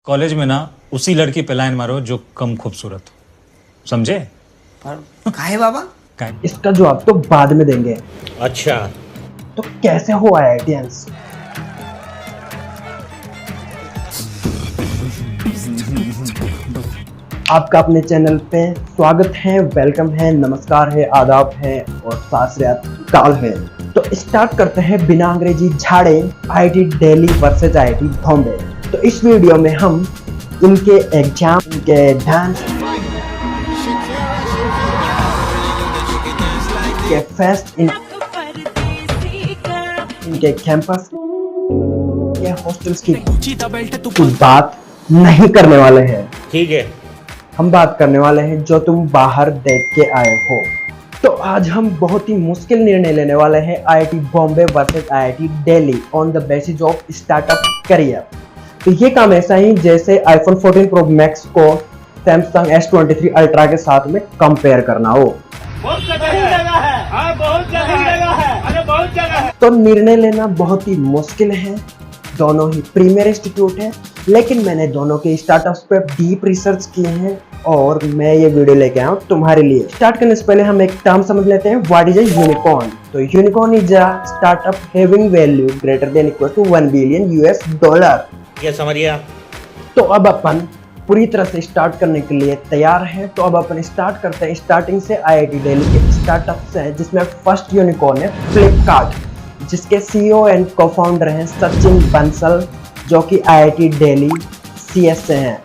College में ना उसी लड़की पे लाइन मारो जो कम खूबसूरत हो, समझे? पर काहे बाबा? इसका जवाब तो बाद में देंगे। अच्छा, तो कैसे हो IITians? आपका अपने चैनल पे स्वागत है, वेलकम है, नमस्कार है, आदाब है और सत श्री अकाल है। तो स्टार्ट करते हैं बिना अंग्रेजी झाड़े IIT Delhi versus IIT Bombay. तो इस वीडियो में हम इनके एग्जाम, इनके डांस, इनके फेस्ट, इनके कैंपस, ये हॉस्टल्स की कुछ बात नहीं करने वाले हैं। ठीक है। हम बात करने वाले हैं जो तुम बाहर देख के आए हो। तो आज हम बहुत ही मुश्किल निर्णय लेने वाले हैं IIT Bombay versus IIT Delhi on the basis of startup career. तो ये काम ऐसा ही जैसे iPhone 14 Pro Max को Samsung S23 Ultra के साथ में कंपेयर करना हो। बहुत जगह है, बहुत जगह है। तो निर्णय लेना बहुत ही मुश्किल है। दोनों ही प्रीमियर इंस्टीट्यूट है, लेकिन मैंने दोनों के स्टार्टअप्स पे डीप रिसर्च किए हैं और मैं ये वीडियो लेके आया हूँ तुम्हारे लिए। स्टार्ट करने से पहले हम एक टर्म समझ लेते हैं, व्हाट इज अ यूनिकॉर्न। तो unicorn is a startup having value greater than equal to $1 billion. क्या समझ गया? तो अब अपन पूरी तरह से स्टार्ट करने के लिए तैयार है। तो अब अपन स्टार्ट करते हैं स्टार्टिंग से IIT दिल्ली के स्टार्टअप से, जिसमें फर्स्ट यूनिकॉर्न है फ्लिपकार्ट, जिसके CEO एंड को-फाउंडर हैं सचिन बंसल, जो कि IIT दिल्ली CS से हैं।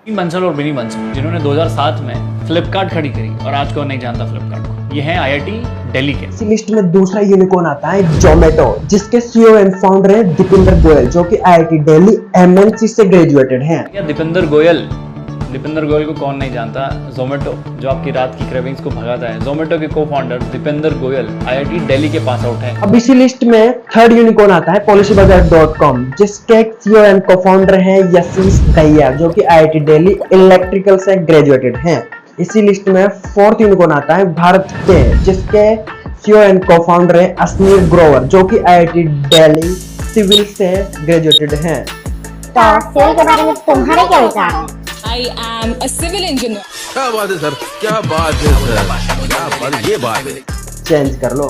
बंसल और बिनी बंसल जिन्होंने 2007 में फ्लिपकार्ट खड़ी करी और आज कौन नहीं जानता फ्लिपकार्ट को, ये हैं IIT दिल्ली के। इसी लिस्ट में दूसरा यूनिकॉर्न आता है जोमेटो, जिसके CEO एंड फाउंडर हैं दीपेंद्र गोयल, जो कि IIT दिल्ली MNC से ग्रेजुएटेड हैं। या दीपेंद्र गोयल को कौन नहीं जानता। जोमेटो जो आपकी रात की क्रेविंग्स को भगाता है, जोमेटो के को-फाउंडर दीपेंद्र गोयल IIT दिल्ली के पास आउट हैं। अब इसी लिस्ट में थर्ड यूनिकॉर्न आता है policybazaar.com, जिसके CEO एंड को-फाउंडर हैं यशीश दहिया, जो कि IIT दिल्ली इलेक्ट्रिकल से ग्रेजुएटेड हैं। इसी लिस्ट में फोर्थ यूनिकॉर्न आता है भारत पे, जिसके CEO एंड को-फाउंडर हैं अश्नीर ग्रोवर, जो कि IIT दिल्ली सिविल से ग्रेजुएटेड हैं। तो सिविल के बारे में तुम्हारे क्या विचार हैं? I am a civil engineer. क्या बात है सर, क्या बात है सर, क्या बात, ये बात है। चेंज कर लो।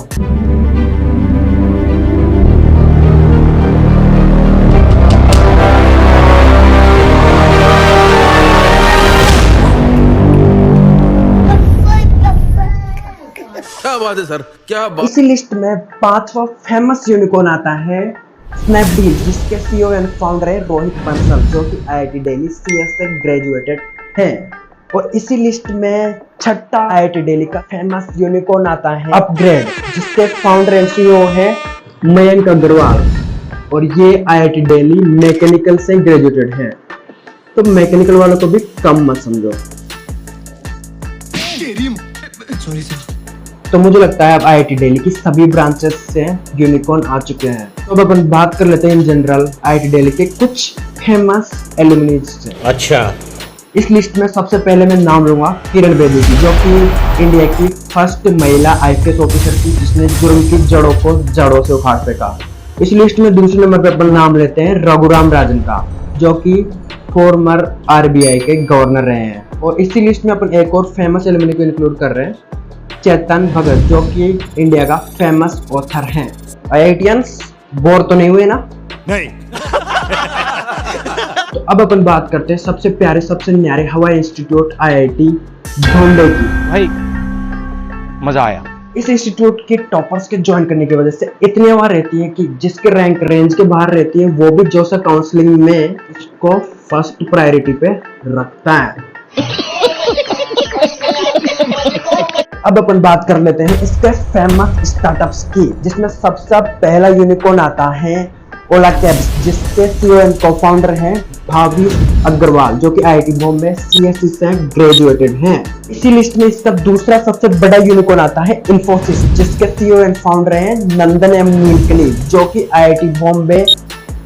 क्या बात है सर, क्या बात। इसी लिस्ट में पांचवा फेमस यूनिकॉर्न आता है स्नैपडील, जिसके CEO एंड फाउंडर है रोहित बंसल, जो कि IIT दिल्ली CS से ग्रेजुएटेड हैं। और इसी लिस्ट में छठा IIT दिल्ली का फेमस यूनिकॉर्न आता है अपग्रेड, जिसके फाउंडर एंड CEO है मयंक अग्रवाल, और ये IIT दिल्ली मैकेनिकल से ग्रेजुएटेड हैं। तो मैकेनिकल वालों को भी कम मत समझो। तो मुझे लगता है अब IIT दिल्ली की सभी ब्रांचेस से यूनिकॉर्न आ चुके हैं। तो अब अपन बात कर लेते हैं इन जनरल IIT दिल्ली के कुछ फेमस एलुमनीज से। अच्छा, इस लिस्ट में सबसे पहले मैं नाम लूंगा किरण बेदी की, जो कि इंडिया की फर्स्ट महिला IPS ऑफिसर थी, जिसने जुर्म की जड़ों को जड़ों से उखाड़ फेंका। इस लिस्ट में दूसरे नंबर पर अपन नाम लेते हैं रघुराम राजन का, जो कि फॉर्मर RBI के गवर्नर रहे हैं। और इसी लिस्ट में अपन एक और फेमस एलुमनी को इंक्लूड कर रहे हैं चेतन भगत, जो कि इंडिया का फेमस ऑथर हैं। IITians बोर तो नहीं हुए ना? नहीं। तो अब अपन बात करते हैं सबसे प्यारे, सबसे न्यारे हवाई इंस्टीट्यूट IIT बॉम्बे की। भाई मजा आया। इस इंस्टीट्यूट के टॉपर्स के ज्वाइन करने की वजह से इतनी आवाज रहती है कि जिसके रैंक रेंज के बाहर रहती है, वो भी जोसा काउंसलिंग में उसको फर्स्ट प्रायोरिटी पे रखता है। अब अपन बात कर लेते हैं इसके फेमस स्टार्टअप्स की, जिसमें सबसे पहला यूनिकॉर्न आता है ओला कैब्स, जिसके CEO एंड को-फाउंडर हैं भावेश अग्रवाल, जो कि IIT बॉम्बे CSE से ग्रेजुएटेड हैं। इसी लिस्ट में इसका दूसरा सबसे बड़ा यूनिकॉर्न आता है इन्फोसिस, जिसके CEO एंड फाउंडर हैं नंदन M नीलकनी, जो कि IIT बॉम्बे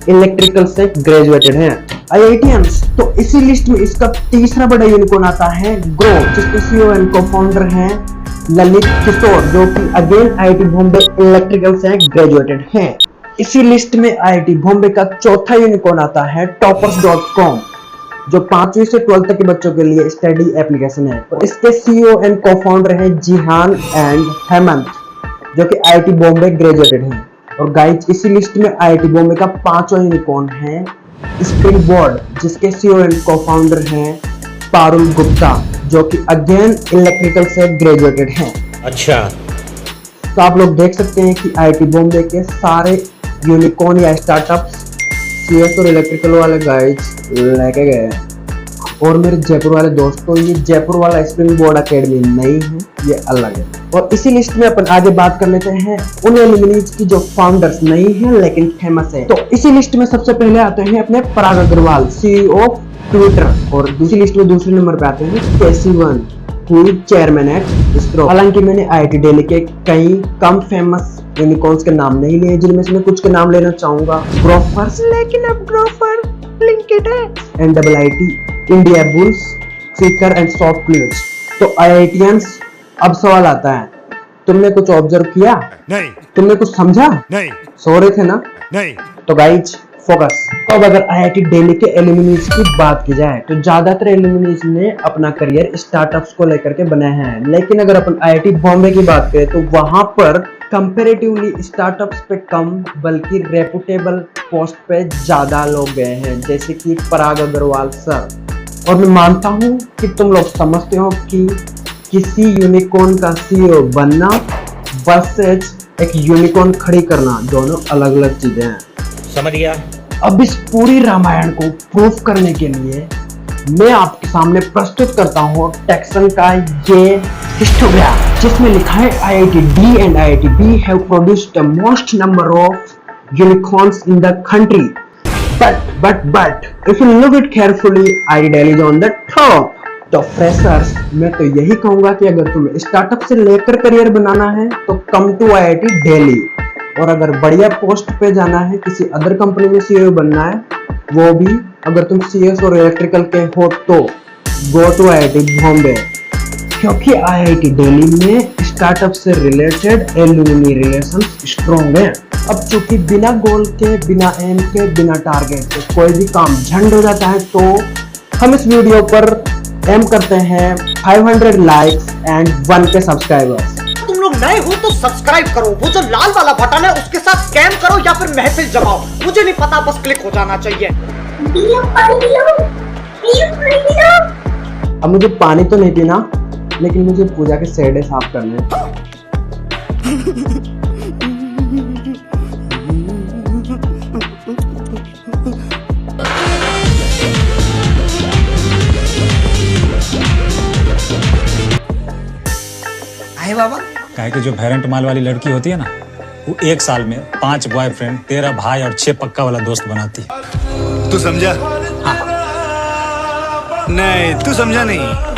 इलेक्ट्रिकल से ग्रेजुएटेड हैं। IITians, तो इसी लिस्ट में इसका तीसरा बड़ा यूनिकॉर्न आता है ग्रो, जिसके CEO एंड को-फाउंडर हैं ललित किशोर, जो कि अगेन IIT बॉम्बे इलेक्ट्रिकल से ग्रेजुएटेड हैं। इसी लिस्ट में IIT बॉम्बे का चौथा यूनिकॉर्न आता है toppers.com, जो 5वीं से 12th तक के बच्चों के लिए स्टडी एप्लीकेशन है। और इसके सीईओ एंड को-फाउंडर हैं जिहान एंड हेमंत, जो कि आईआईटी बॉम्बे ग्रेजुएटेड हैं। और गाइस, इसी लिस्ट में आईआईटी बॉम्बे का 5वां यूनिकॉर्न है स्प्रिंगबोर्ड, जिसके सीईओ एंड को-फाउंडर हैं पारुल गुप्ता, जो कि अगेन इलेक्ट्रिकल से ग्रेजुएटेड हैं। अच्छा, तो आप लोग देख सकते हैं कि आईआईटी बॉम्बे के सारे यूनिकॉर्न या स्टार्टअप्स सीएस और इलेक्ट्रिकल वाले गाइस लेके गए हैं। और मेरे जयपुर वाले दोस्तों, ये जयपुर वाला स्प्रिंगबोर्ड एकेडमी नहीं है, ये अलग है। और इसी लिस्ट में अपन आगे बात कर लेते हैं उन एल्यूमिनीज की जो फाउंडर्स नहीं है लेकिन फेमस है। तो इसी लिस्ट में सबसे पहले आते हैं अपने Parag Agrawal, CEO of Twitter. और दूसरी लिस्ट में दूसरे नंबर पे आते हैं केसी1, who is chairman at ISRO. हालांकि मैंने आईआईटी दिल्ली के कई कम फेमस यूनिकॉर्न्स के नाम नहीं लिए, जिनमें से मैं कुछ के नाम लेना चाहूंगा। ग्रोफर्स, लेकिन अब ग्रोफर ब्लिंकिट है। एनडब्ल्यूआईटी, इंडिया बुल्स, सीकर एंड सॉफ्ट क्लियर्स। तो आईआईटीएंस, अब सवाल आता है, तुमने कुछ ऑब्जर्व किया? नहीं, तुमने कुछ समझा? नहीं, सो रहे थे ना? नहीं। तो गाइज फोकस। तो अब अगर आईआईटी दिल्ली के एल्यूमिनीज की बात की जाए तो ज्यादातर एल्यूमिनीज ने अपना करियर स्टार्टअप्स को लेकर के बनाया है। लेकिन अगर अपन आईआईटी बॉम्बे की बात करें तो वहां पर कंपैरेटिवली स्टार्टअप्स पे कम बल्कि रेपुटेबल पोस्ट पे ज्यादा लोग गए हैं, जैसे कि पराग अग्रवाल सर। और मैं मानता हूं कि तुम लोग समझते हो कि किसी यूनिकॉर्न का सीईओ बनना वर्सेस एक यूनिकॉर्न खड़ी करना दोनों अलग अलग चीजें हैं। समझ गया। अब इस पूरी रामायण को प्रूफ करने के लिए मैं आपके सामने प्रस्तुत करता हूँ टेक्सन का ये हिस्टोग्राम, जिसमें लिखा है IIT D and IIT B have produced the most number of unicorns in the country. But if you look it carefully, IIT Delhi is on the top. तो फ्रेशर्स, मैं तो यही कहूंगा कि अगर तुम्हें स्टार्टअप से लेकर करियर बनाना है तो कम टू IIT दिल्ली। और अगर बढ़िया पोस्ट पे जाना है, किसी अदर कंपनी में सीईओ बनना है, वो भी अगर तुम सीएस और इलेक्ट्रिकल के हो तो गो टू IIT बॉम्बे, क्योंकि IIT दिल्ली में स्टार्टअप से रिलेटेड एल्यूमिनी रिलेशन स्ट्रॉन्ग है। अब चूंकि बिना गोल के, बिना एम के, बिना टारगेट के कोई भी काम झंड हो जाता है, तो हम इस वीडियो पर एम करते हैं 500 लाइक्स एंड 1K सब्सक्राइबर्स। तुम लोग नए हो तो सब्सक्राइब करो, वो जो लाल वाला बटन है उसके साथ स्कैम करो या फिर महफिल जमाओ, मुझे नहीं पता, बस क्लिक हो जाना चाहिए। अब मुझे पानी तो नहीं पीना, लेकिन मुझे पूजा के सेडे साफ करने हैं। आहे बाबा, काहे कि जो भेरेंट माल वाली लड़की होती है ना, वो 1 साल में 5 बॉयफ्रेंड, 13 भाई और 6 पक्का वाला दोस्त बनाती है। तू समझा? नहीं, तू समझा नहीं।